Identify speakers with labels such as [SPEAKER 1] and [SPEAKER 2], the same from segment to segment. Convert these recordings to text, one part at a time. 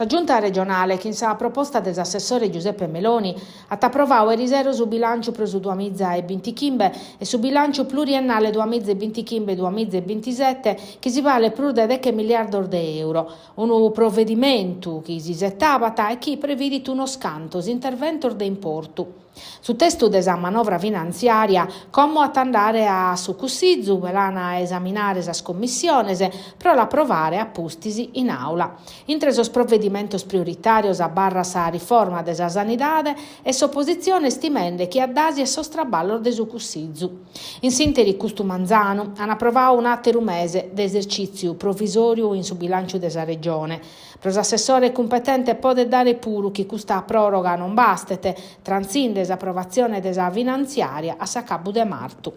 [SPEAKER 1] La giunta regionale, che a proposta dell'assessore Giuseppe Meloni, ha approvato il riservo su bilancio per su 2025 e su bilancio pluriennale 2025-2027 che si vale più di 10 miliardi di euro. Un provvedimento che si settava e che prevede uno scanto, intervento di importo. Su testo della manovra finanziaria, come attendere a su cussizzu, velana esaminare la commissione, però l'approvare a pustisi in aula. Intre sos provvedimentos prioritarios a barra sa riforma della sanidade e s'opposizione stimende che addasi e sostraballo de su cussizzu. In sintesi, custu Manzano hanno approvato un atto mese d'esercizio provvisorio in su bilancio della regione. Però l'assessore competente può dare pure che questa proroga non bastete, transinde approvazione della finanziaria a Sacabu de Martu.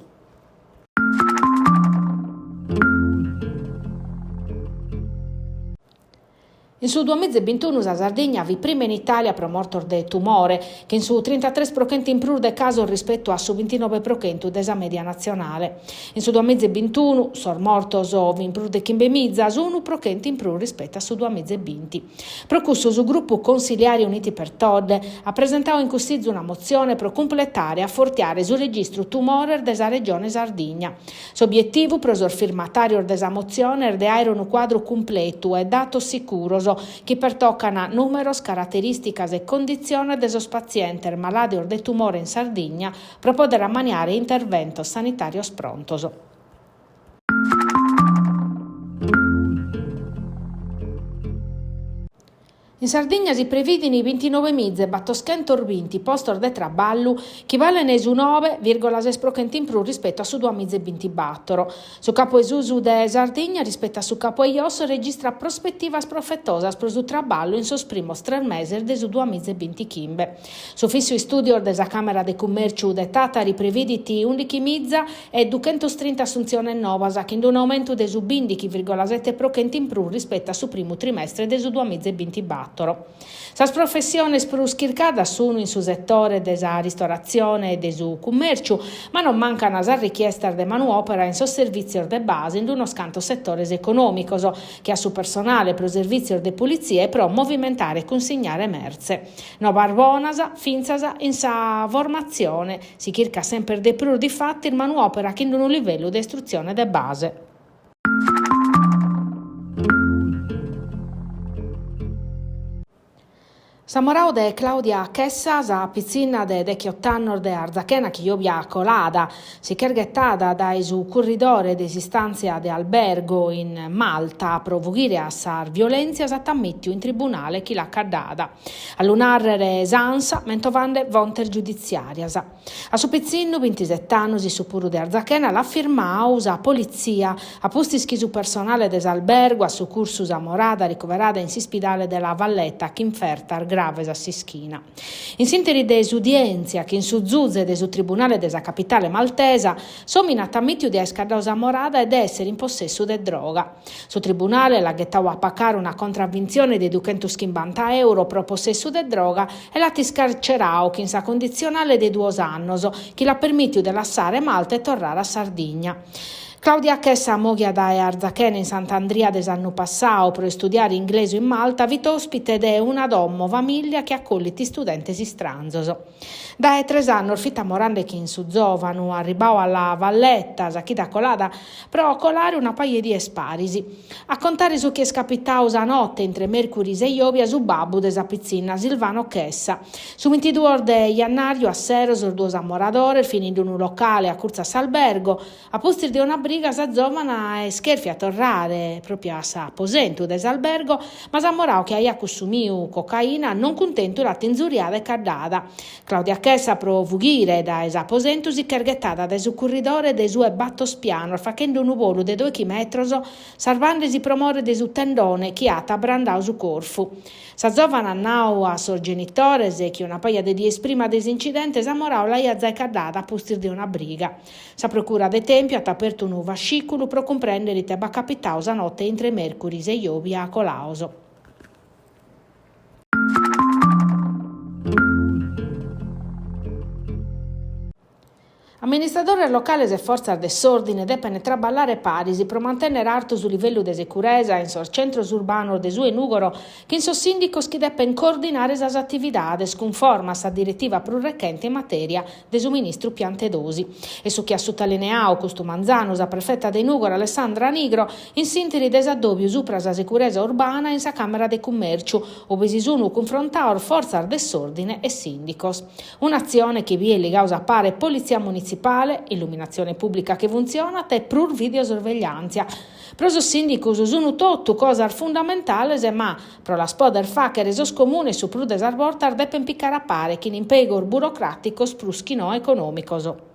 [SPEAKER 1] In su 2021 la Sardegna vi prima in Italia pro morto de tumore, che in su 33% in più de caso rispetto a su 29% della media nazionale. In su 2021 sor morto vi in più de chimbemizza su 1% in più rispetto a su 2020. Procusso su gruppo Consigliari Uniti per Todde ha presentato in custizio una mozione per completare e affortiare sul registro tumore della regione Sardegna. S'obiettivo prosor firmatario della mozione è di avere un quadro completo e dato sicuro che pertoccano numerose caratteristiche e condizioni dei pazienti malati di tumore in Sardegna per poter ammaniare intervento sanitario prontos. In Sardegna si prevedono 29 mizze battoschento 20 posti di traballo che valgono su 9,6% in più rispetto a su 2024. Su capo esusu de Sardegna rispetto a su capo Ios registra prospettivas profettosas per su traballo in sos primos 3 mesi de su 2025. Su fisso studio della Camera de Commercio de Tatari prevediti 11 mizza e 230 assunzioni novas che in un aumento de su 20,7% in più rispetto a su primo trimestre de su 2024. Sas professioni più schircate sono in su settore della ristorazione e del su commercio, ma non mancano a richieste di manodopera in sos servizi de base in uno scanto settore economico che ha su personale per servizi di polizia e pro movimentare e consegnare merce. No barbonasa, finzasa in sa formazione, si chirca sempre di più di fatti il manodopera che in un livello di istruzione de base. Samorao de Claudia Chessa, sa pizzina de 18 anni de Arzachena che iobia colada, si cherghettata dai su corridore de istanza de albergo in Malta pro vogire a sar violenza s'attammittiu in tribunale chi l'ha caddata. All'unarrere sansa mentovande vonter giudiziarias. A su pizzino 27 anni su puru de Arzachena l'ha firmau sa polizia a postischi su personale des albergo a su cursus a morada ricoverata in s'ospedale della Valletta che inferta grave a Sischina. In sintesi des udienzia che in su Zuzze de su tribunale della capitale maltesa somina tammitiu di escadausa morada ed essere in possesso de droga. Su tribunale la gettau a pagare una contravvenzione di 250 euro pro possesso de droga e la tiscarcerau che in sa condizionale de 2 anni che la permittiu de lasciare Malta e tornare a Sardegna. Claudia Chessa, moglie da Arzachena in Sant'Andria des anno passato per studiare inglese in Malta, vita ospite de una dommo famiglia che accolliti studenti stranzos. Da 3 anni orfita morande che in su giovanu arribau alla Valletta, Zachida colada, pro colare una paia di esparisi. A contare su che scapitau sa notte entre Mercuri e Iobia su babbu desa pizzina Silvano Chessa. Su 22 de jannario a Seros, 2 amoradore, finendo in un locale a Curza Salbergo, a postir di una briga sa giovana e scherfi a torrare proprio a sa aposento desalbergo, ma sa morau che aia consumiu cocaina non contento la tenzuriada caddada. Claudia Chessa pro fughire da esaposento si carghettata da su corridore de sue battos piano facendo un volo de 2 chilometri salvandesi promore de su tendone che ha brandau su corfu. Sa giovana annau a sor genitores e che una paia de dies prima desincidente sa morau la ia zai caddata a postir di una briga. Sa procura de Tempio ha aperto un vascicolo pro comprendere te capitausa notte entre Mercuris e Iobia a Colauso. Amministratore locale e forza dell'ordine devono traballare parisi pro mantenere alto su livello di sicurezza in sul centro urbano de su Nugoro, che in so sindicos che devono coordinare le attività conforme a direttiva prurrecente in materia de suministro piante dosi. E su chi ha sottolineato questo Manzano, la prefetta de Nugoro Alessandra Nigro, in sintesi desadobbio supra la sicurezza urbana in sa Camera de Commercio, ove si sono confrontati forza dell'ordine e sindicos. Un'azione che vi è legata a pare polizia municipale, illuminazione pubblica che funziona e prur videosorveglianza. Proso sindicus sono tutto cosa fondamentale, ma pro la spoder fa che reso comune su prudes arbortar deppen piccare a pare che in impiego burocratico spruschino economico.